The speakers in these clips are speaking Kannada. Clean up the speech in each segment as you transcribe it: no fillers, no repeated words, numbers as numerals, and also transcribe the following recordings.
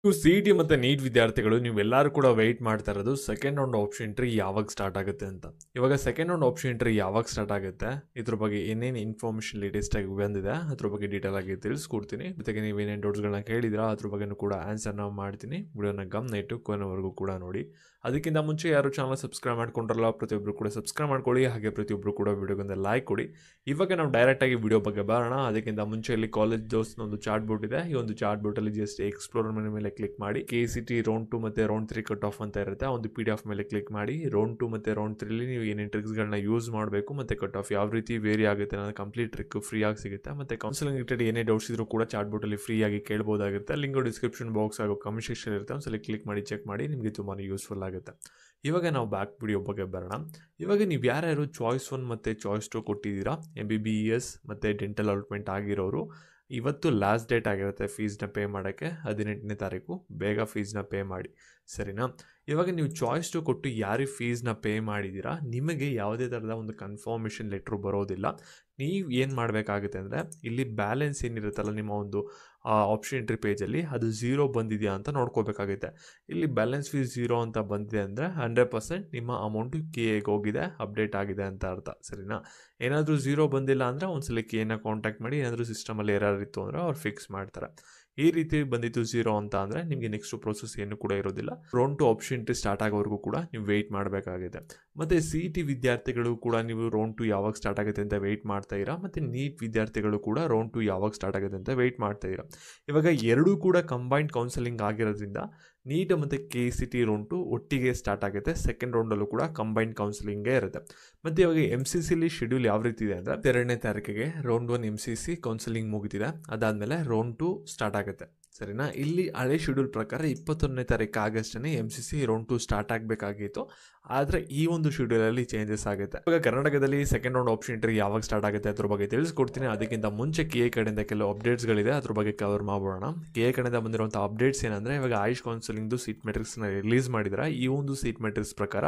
ನೀವು ಸಿಇಟಿ ಮತ್ತು ನೀಟ್ ವಿದ್ಯಾರ್ಥಿಗಳು ನೀವೆಲ್ಲರೂ ಕೂಡ ವೆಯ್ಟ್ ಮಾಡ್ತಾ ಇರೋದು ಸೆಕೆಂಡ್ ರೌಂಡ್ ಆಪ್ಷನ್ ಎಂಟ್ರಿ ಯಾವಾಗ ಸ್ಟಾರ್ಟ್ ಆಗುತ್ತೆ ಅಂತ. ಇವಾಗ ಸೆಕೆಂಡ್ ರೌಂಡ್ ಆಪ್ಷನ್ ಎಂಟ್ರಿ ಯಾವಾಗ ಸ್ಟಾರ್ಟ್ ಆಗುತ್ತೆ, ಇದ್ರ ಬಗ್ಗೆ ಏನೇನು ಇನ್ಫಾರ್ಮೇಷನ್ ಲೇಟೆಸ್ಟ್ ಆಗಿ ಬಂದಿದೆ ಅದ್ರ ಬಗ್ಗೆ ಡೀಟೇಲ್ ಆಗಿ ತಿಳಿಸ್ಕೊಡ್ತೀನಿ. ಜೊತೆಗೆ ನೀವು ಏನೇನು ಡೌಟ್ಸ್ಗಳನ್ನ ಕೇಳಿದ್ರಾ ಅದ್ರ ಬಗ್ಗೆನೂ ಕೂಡ ಆನ್ಸರ್ನ ಮಾಡ್ತೀನಿ. ವಿಡಿಯೋನ ಗಮನ ಇಟ್ಟು ಕೊನೆವರೆಗೂ ಕೂಡ ನೋಡಿ. ಅದಕ್ಕಿಂತ ಮುಂಚೆ ಯಾರು ಚಾನಲ್ ಸಬ್ಸ್ಕ್ರೈಬ್ ಮಾಡ್ಕೊಂಡ್ರಲ್ಲ ಪ್ರತಿಯೊಬ್ಬರು ಕೂಡ ಸಬ್ಸ್ಕ್ರೈಬ್ ಮಾಡ್ಕೊಳ್ಳಿ. ಹಾಗೆ ಪ್ರತಿಯೊಬ್ಬರು ಕೂಡ ವಿಡಿಯೋಗೊಂದು ಲೈಕ್ ಕೊಡಿ. ಇವಾಗ ನಾವು ಡೈರೆಕ್ಟಾಗಿ ವಿಡಿಯೋ ಬಗ್ಗೆ ಬರೋಣ. ಅದಕ್ಕಿಂತ ಮುಂಚೆ ಇಲ್ಲಿ ಕಾಲೇಜ್ ದೋಸ್ನ ಒಂದು ಚಾರ್ಟ್ ಬೋರ್ಡ್ ಇದೆ. ಈ ಒಂದು ಚಾರ್ಟ್ ಬೋರ್ಡಲ್ಲಿ ಜಸ್ಟ್ ಎಕ್ಸ್ಪ್ಲೋರರ್ ಮೇಲೆ ಕ್ಲಿಕ್ ಮಾಡಿ KCT ರೌಂಡ್ 2 ಮತ್ತು ರೌಂಡ್ 3 ಕಟ್ ಆಫ್ ಅಂತ ಇರುತ್ತೆ. ಒಂದು PDF ಮೇಲೆ ಕ್ಲಿಕ್ ಮಾಡಿ ರೌಂಡ್ 2 ಮತ್ತು ರೌಂಡ್ 3 ನೀವು ಏನೇನು ಟ್ರಿಕ್ಸ್ಗಳನ್ನ ಯೂಸ್ ಮಾಡಬೇಕು ಮತ್ತು ಕಟ್ ಆಫ್ ಯಾವ ರೀತಿ ವೇರಿ ಆಗುತ್ತೆ ಅನ್ನೋದು ಕಂಪ್ಲೀಟ್ ಟ್ರಿಕ್ ಫ್ರೀ ಆಗಿ ಸಿಗುತ್ತೆ. ಮತ್ತು ಕೌನ್ಸಿಲಿಂಗ್ ರಿಲೇಟೆಡ್ ಏನೇ ಡೌಟ್ಸ್ ಇದ್ರೂ ಕೂಡ ಚಾರ್ಟ್ ಬೋರ್ಡಲ್ಲಿ ಫ್ರೀ ಆಗಿ ಕೇಳಬಹುದಾಗಿರುತ್ತೆ. ಲಿಂಕ್ ಡಿಸ್ಕ್ರಿಪ್ಷನ್ ಬಾಕ್ಸ್ ಹಾಗೂ ಕಮೆಂಟ್ ಸೆಕ್ಷನ್ ಇರುತ್ತೆ. ಒಂದ್ಸಲ ಕ್ಲಿಕ್ ಮಾಡಿ ಚೆಕ್ ಮಾಡಿ, ನಿಮಗೆ ತುಂಬಾ ಯೂಸ್ಫುಲ್ ಆಗುತ್ತೆ. ಇವಾಗ ನಾವು ಬ್ಯಾಕ್ ವಿಡಿಯೋ ಬಗ್ಗೆ ಬರೋಣ. ಇವಾಗ ನೀವು ಯಾರ್ಯಾರು ಚಾಯ್ಸ್ 1 ಮತ್ತು ಚಾಯ್ಸ್ 2 ಕೊಟ್ಟಿದ್ದೀರಾ, MBBS ಮತ್ತು ಡೆಂಟಲ್ ಅಲಾಟ್ಮೆಂಟ್ ಆಗಿರೋರು, ಇವತ್ತು ಲಾಸ್ಟ್ ಡೇಟ್ ಆಗಿರುತ್ತೆ ಫೀಸ್ನ ಪೇ ಮಾಡೋಕ್ಕೆ, 18ನೇ ತಾರೀಕು. ಬೇಗ ಫೀಸ್ನ ಪೇ ಮಾಡಿ, ಸರಿನಾ? ಇವಾಗ ನೀವು ಚಾಯ್ಸ್ 2 ಕೊಟ್ಟು ಯಾರಿಗೆ ಫೀಸ್ನ ಪೇ ಮಾಡಿದ್ದೀರಾ, ನಿಮಗೆ ಯಾವುದೇ ಥರದ ಒಂದು ಕನ್ಫರ್ಮೇಷನ್ ಲೆಟ್ರು ಬರೋದಿಲ್ಲ. ನೀವು ಏನು ಮಾಡಬೇಕಾಗುತ್ತೆ ಅಂದರೆ, ಇಲ್ಲಿ ಬ್ಯಾಲೆನ್ಸ್ ಏನಿರುತ್ತಲ್ಲ ನಿಮ್ಮ ಒಂದು ಆಪ್ಷನ್ ಎಂಟ್ರಿ ಪೇಜಲ್ಲಿ, ಅದು 0 ಬಂದಿದೆಯಾ ಅಂತ ನೋಡ್ಕೋಬೇಕಾಗುತ್ತೆ. ಇಲ್ಲಿ ಬ್ಯಾಲೆನ್ಸ್ ಫೀಸ್ 0 ಅಂತ ಬಂದಿದೆ ಅಂದರೆ 100% ನಿಮ್ಮ ಅಮೌಂಟು KAಗೆ ಹೋಗಿದೆ, ಅಪ್ಡೇಟ್ ಆಗಿದೆ ಅಂತ ಅರ್ಥ, ಸರಿನಾ? ಏನಾದರೂ 0 ಬಂದಿಲ್ಲ ಅಂದರೆ ಒಂದ್ಸಲ KAನ ಕಾಂಟ್ಯಾಕ್ಟ್ ಮಾಡಿ. ಏನಾದರೂ ಸಿಸ್ಟಮಲ್ಲಿ ಏರರ್ ಇತ್ತು ಅಂದರೆ ಅವ್ರು ಫಿಕ್ಸ್ ಮಾಡ್ತಾರೆ. ಈ ರೀತಿ ಬಂದಿತ್ತು 0 ಅಂತ ಅಂದರೆ ನಿಮಗೆ ನೆಕ್ಸ್ಟ್ ಪ್ರೋಸೆಸ್ ಏನು ಕೂಡ ಇರೋದಿಲ್ಲ. ರೌಂಡ್ 2 ಆಪ್ಷನ್ ಎಂಟ್ರಿ ಸ್ಟಾರ್ಟ್ ಆಗೋವರೆಗೂ ಕೂಡ ನೀವು ವೆಯ್ಟ್ ಮಾಡಬೇಕಾಗಿದೆ. ಮತ್ತು CET ವಿದ್ಯಾರ್ಥಿಗಳು ಕೂಡ ನೀವು ರೌಂಡ್ 2 ಯಾವಾಗ ಸ್ಟಾರ್ಟ್ ಆಗುತ್ತೆ ಅಂತ ವೆಯ್ಟ್ ಮಾಡ್ತಾ ಇರಾ. ಮತ್ತು ನೀಟ್ ವಿದ್ಯಾರ್ಥಿಗಳು ಕೂಡ ರೌಂಡ್ 2 ಯಾವಾಗ ಸ್ಟಾರ್ಟ್ ಆಗುತ್ತೆ ಅಂತ ವೆಯ್ಟ್ ಮಾಡ್ತಾ ಇರಾ. ಇವಾಗ ಎರಡೂ ಕೂಡ ಕಂಬೈನ್ಡ್ ಕೌನ್ಸಲಿಂಗ್ ಆಗಿರೋದ್ರಿಂದ ನೀಟ್ ಮತ್ತು KCT ರೌಂಡ್ 2 ಒಟ್ಟಿಗೆ ಸ್ಟಾರ್ಟ್ ಆಗುತ್ತೆ. ಸೆಕೆಂಡ್ ರೌಂಡಲ್ಲೂ ಕೂಡ ಕಂಬೈನ್ಡ್ ಕೌನ್ಸಲಿಂಗೇ ಇರುತ್ತೆ. ಮತ್ತು ಇವಾಗ MCCಲಿ ಶೆಡ್ಯೂಲ್ ಯಾವ ರೀತಿ ಇದೆ ಅಂದರೆ, 2ನೇ ತಾರೀಕಿಗೆ ರೌಂಡ್ 1 MCC ಕೌನ್ಸಲಿಂಗ್ ಮುಗಿದಿದೆ. ಅದಾದಮೇಲೆ ರೌಂಡ್ 2 ಸ್ಟಾರ್ಟ್ ಆಗುತ್ತೆ, ಸರಿನಾ? ಇಲ್ಲಿ ಹಳೆ ಶೆಡ್ಯೂಲ್ ಪ್ರಕಾರ 21ನೇ ತಾರೀಕು ಆಗಸ್ಟೇ MCC ರೌಂಡ್ 2 ಸ್ಟಾರ್ಟ್ ಆಗಬೇಕಾಗಿತ್ತು. ಆದರೆ ಈ ಒಂದು ಶೆಡ್ಯೂಲಲ್ಲಿ ಚೇಂಜಸ್ ಆಗುತ್ತೆ. ಇವಾಗ ಕರ್ನಾಟಕದಲ್ಲಿ ಸೆಕೆಂಡ್ ರೌಂಡ್ ಆಪ್ಷನ್ ಎಂಟ್ರಿ ಯಾವಾಗ ಸ್ಟಾರ್ಟ್ ಆಗುತ್ತೆ ಅದ್ರ ಬಗ್ಗೆ ತಿಳಿಸ್ಕೊಡ್ತೀನಿ. ಅದಕ್ಕಿಂತ ಮುಂಚೆ KA ಕಡೆಯಿಂದ ಕೆಲವು ಅಪ್ಡೇಟ್ಸ್ಗಳಿದೆ, ಅದ್ರ ಬಗ್ಗೆ ಕವರ್ ಮಾಡೋಣ. KA ಕಡೆಯಿಂದ ಬಂದಿರುವಂಥ ಅಪ್ಡೇಟ್ಸ್ ಏನಂದರೆ, ಇವಾಗ ಆಯುಷ್ ಕೌನ್ಸಲಿಂಗ್ದು ಸೀಟ್ ಮೆಟ್ರಿಕ್ಸ್ನ ರಿಲೀಸ್ ಮಾಡಿದರೆ. ಈ ಒಂದು ಸೀಟ್ ಮೆಟ್ರಿಕ್ಸ್ ಪ್ರಕಾರ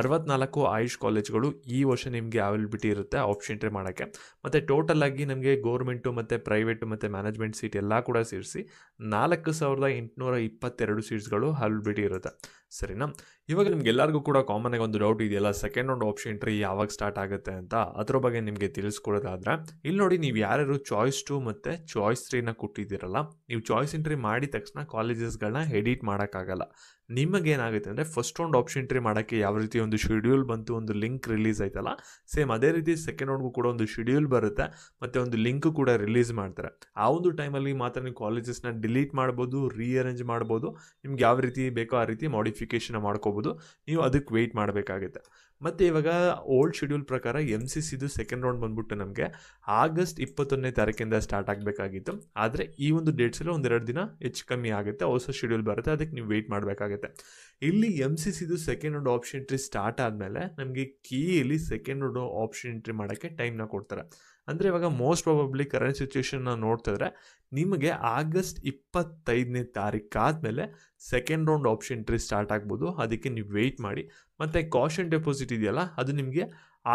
64 ಆಯುಷ್ ಕಾಲೇಜ್ಗಳು ಈ ವರ್ಷ ನಿಮಗೆ ಅವೈಲಬಿಲಿಟಿ ಇರುತ್ತೆ ಆಪ್ಷನ್ ಎಂಟ್ರಿ ಮಾಡೋಕ್ಕೆ. ಮತ್ತು ಟೋಟಲ್ ಆಗಿ ನಮಗೆ ಗೌರ್ಮೆಂಟು ಮತ್ತು ಪ್ರೈವೇಟು ಮತ್ತು ಮ್ಯಾನೇಜ್ಮೆಂಟ್ ಸೀಟ್ ಎಲ್ಲ ಕೂಡ ಸೇರಿಸಿ 4822 ಸೀಟ್ಸ್ಗಳು ಅವೈಲಬಿಲಿಟಿ ಇರುತ್ತೆ, ಸರಿನಾ? ಇವಾಗ ನಿಮ್ಗೆಲ್ಲರಿಗೂ ಕೂಡ ಕಾಮನ್ ಆಗಿ ಒಂದು ಡೌಟ್ ಇದೆಯಲ್ಲ, ಸೆಕೆಂಡ್ ರೌಂಡ್ ಆಪ್ಷನ್ ಎಂಟ್ರಿ ಯಾವಾಗ ಸ್ಟಾರ್ಟ್ ಆಗುತ್ತೆ ಅಂತ. ಅದ್ರ ಬಗ್ಗೆ ನಿಮಗೆ ತಿಳಿಸ್ಕೊಡೋದಾದ್ರೆ, ಇಲ್ಲಿ ನೋಡಿ, ನೀವು ಯಾರ್ಯಾರು ಚಾಯ್ಸ್ 2 ಮತ್ತು ಚಾಯ್ಸ್ 3ನ ಕೊಟ್ಟಿದ್ದೀರಲ್ಲ, ನೀವು ಚಾಯ್ಸ್ ಎಂಟ್ರಿ ಮಾಡಿದ ತಕ್ಷಣ ಕಾಲೇಜಸ್ಗಳನ್ನ ಎಡಿಟ್ ಮಾಡೋಕ್ಕಾಗಲ್ಲ. ನಿಮಗೇನಾಗುತ್ತೆ ಅಂದರೆ, ಫಸ್ಟ್ ರೌಂಡ್ ಆಪ್ಷನ್ ಎಂಟ್ರಿ ಮಾಡೋಕ್ಕೆ ಯಾವ ರೀತಿ ಒಂದು ಶೆಡ್ಯೂಲ್ ಬಂತು, ಒಂದು ಲಿಂಕ್ ರಿಲೀಸ್ ಆಯ್ತಲ್ಲ, ಸೇಮ್ ಅದೇ ರೀತಿ ಸೆಕೆಂಡ್ ರೌಂಡ್ಗೂ ಕೂಡ ಒಂದು ಶೆಡ್ಯೂಲ್ ಬರುತ್ತೆ ಮತ್ತು ಒಂದು ಲಿಂಕ್ ಕೂಡ ರಿಲೀಸ್ ಮಾಡ್ತಾರೆ. ಆ ಒಂದು ಟೈಮಲ್ಲಿ ಮಾತ್ರ ನೀವು ಕಾಲೇಜಸ್ನ ಡಿಲೀಟ್ ಮಾಡ್ಬೋದು, ರೀಅರೇಂಜ್ ಮಾಡ್ಬೋದು, ನಿಮ್ಗೆ ಯಾವ ರೀತಿ ಬೇಕೋ ಆ ರೀತಿ ಮಾಡಿಫಿಕೇಷನ್ ಮಾಡ್ಕೋಬೋದು. ನೀವು ಅದಕ್ಕೆ ವೆಯ್ಟ್ ಮಾಡಬೇಕಾಗುತ್ತೆ. ಮತ್ತು ಇವಾಗ ಓಲ್ಡ್ ಶೆಡ್ಯೂಲ್ ಪ್ರಕಾರ MCCದು ಸೆಕೆಂಡ್ ರೌಂಡ್ ಬಂದ್ಬಿಟ್ಟು ನಮಗೆ ಆಗಸ್ಟ್ 21ನೇ ತಾರೀಕಿಂದ ಸ್ಟಾರ್ಟ್ ಆಗಬೇಕಾಗಿತ್ತು. ಆದರೆ ಈ ಒಂದು ಡೇಟ್ಸಲ್ಲಿ 1-2 ದಿನ ಹೆಚ್ಚು ಕಮ್ಮಿ ಆಗುತ್ತೆ, ಹೊಸ ಶೆಡ್ಯೂಲ್ ಬರುತ್ತೆ, ಅದಕ್ಕೆ ನೀವು ವೆಯ್ಟ್ ಮಾಡಬೇಕಾಗುತ್ತೆ. ಇಲ್ಲಿ MCCದು second round option entry start ಆದಮೇಲೆ ನಮಗೆ KAಲಿ ಸೆಕೆಂಡ್ ರೌಂಡ್ ಆಪ್ಷನ್ ಎಂಟ್ರಿ ಮಾಡೋಕ್ಕೆ ಟೈಮ್ನ ಕೊಡ್ತಾರೆ. ಅಂದರೆ ಇವಾಗ ಮೋಸ್ಟ್ ಪ್ರಾಬಬ್ಲಿ ಕರೆಂಟ್ ಸಿಚುವೇಷನ್ನ ನೋಡ್ತಿದ್ರೆ ನಿಮಗೆ ಆಗಸ್ಟ್ 25ನೇ ತಾರೀಕು ಆದಮೇಲೆ second round option entry start ಆಗ್ಬೋದು. ಅದಕ್ಕೆ ನೀವು ವೆಯ್ಟ್ ಮಾಡಿ. ಮತ್ತು ಕಾಷನ್ ಡೆಪಾಸಿಟ್ ಇದೆಯಲ್ಲ, ಅದು ನಿಮಗೆ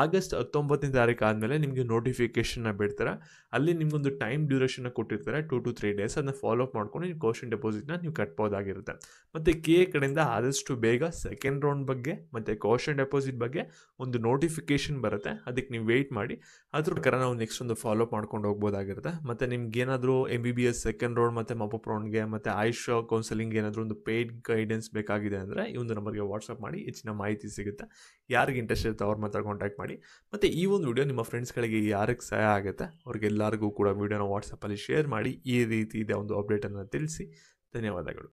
ಆಗಸ್ಟ್ 19ನೇ ತಾರೀಕು ಆದಮೇಲೆ ನಿಮಗೆ ನೋಟಿಫಿಕೇಷನ್ನ ಬಿಡ್ತಾರೆ. ಅಲ್ಲಿ ನಿಮಗೊಂದು ಟೈಮ್ ಡ್ಯೂರೇಷನ್ನ ಕೊಟ್ಟಿರ್ತಾರೆ, 2 to 3 ಡೇಸ್. ಅದನ್ನ ಫಾಲೋ ಅಪ್ ಮಾಡ್ಕೊಂಡು ನೀವು ಕಾಷನ್ ಡೆಪಾಸಿಟ್ನ ನೀವು ಕಟ್ಬೋದಾಗಿರುತ್ತೆ. ಮತ್ತು KA ಕಡೆಯಿಂದ ಆದಷ್ಟು ಬೇಗ ಸೆಕೆಂಡ್ ರೌಂಡ್ ಬಗ್ಗೆ ಮತ್ತು ಕಾಷನ್ ಡೆಪಾಸಿಟ್ ಬಗ್ಗೆ ಒಂದು ನೋಟಿಫಿಕೇಷನ್ ಬರುತ್ತೆ. ಅದಕ್ಕೆ ನೀವು ವೆಯ್ಟ್ ಮಾಡಿ. ಅದ್ರ ಪ್ರಕಾರ ನಾವು ನೆಕ್ಸ್ಟ್ ಒಂದು ಫಾಲೋ ಅಪ್ ಮಾಡ್ಕೊಂಡು ಹೋಗ್ಬೋದಾಗಿರುತ್ತೆ. ಮತ್ತು ನಿಮ್ಗೆ ಏನಾದರೂ MBBS ಸೆಕೆಂಡ್ ರೌಂಡ್ ಮತ್ತು ಮಪಪ್ ರೌಂಡ್ಗೆ ಮತ್ತು ಆಯುಷ್ ಕೌನ್ಸಲಿಂಗ್ ಏನಾದರೂ ಒಂದು ಪೇಯ್ಡ್ ಗೈಡೆನ್ಸ್ ಬೇಕಾಗಿದೆ ಅಂದರೆ ಈ ಒಂದು ನಂಬರ್ಗೆ ವಾಟ್ಸಪ್ ಮಾಡಿ, ಹೆಚ್ಚಿನ ಮಾಹಿತಿ ಸಿಗುತ್ತೆ. ಯಾರಿಗೆ ಇಂಟ್ರೆಸ್ಟ್ ಇರುತ್ತೆ ಅವ್ರ ಮಾತ್ರ ಕಾಂಟ್ಯಾಕ್ಟ್ ಮಾಡಿ. ಮತ್ತು ಈ ಒಂದು ವಿಡಿಯೋ ನಿಮ್ಮ ಫ್ರೆಂಡ್ಸ್ಗಳಿಗೆ ಯಾರಿಗೆ ಸಹಾಯ ಆಗುತ್ತೆ ಅವ್ರಿಗೆಲ್ಲರಿಗೂ ಕೂಡ ವಿಡಿಯೋನ ವಾಟ್ಸಪ್ಪಲ್ಲಿ ಶೇರ್ ಮಾಡಿ. ಈ ರೀತಿ ಇದೆ ಒಂದು ಅಪ್ಡೇಟನ್ನು ತಿಳಿಸಿ. ಧನ್ಯವಾದಗಳು.